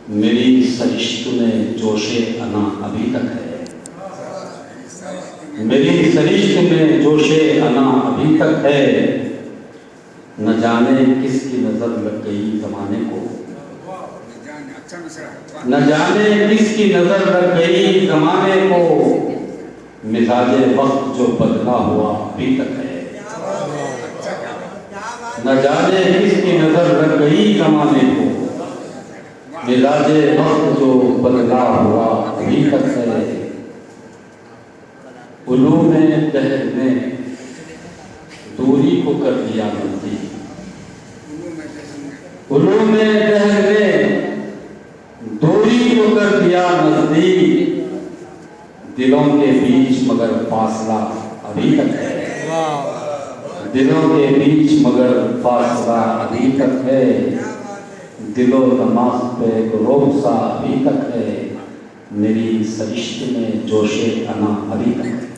میری سرشت میں جوش انا ابھی تک ہے، میری سرشت میں جوش انا ابھی تک ہے، نہ جانے کس کی نظر لگ گئی زمانے کو، نہ جانے کس کی نظر لگ گئی زمانے کو، مزاج وقت جو بدلا ہوا ابھی تک ہے، نہ جانے کس کی نظر لگ گئی زمانے کو، مزاج وقت جو بدلا ہوا ابھی تک ہے۔ علوم دہر نے دوری کو کر دیا نزدیک، علوم دہر نے دوری کو کر دیا نزدیک، دلوں کے بیچ مگر فاصلہ ابھی تک ہے، دلوں کے بیچ مگر فاصلہ ابھی تک ہے، دل و دماغ پہ ایک روح سا ابھی تک ہے، میری سرشت میں جوش انا ابھی تک ہے۔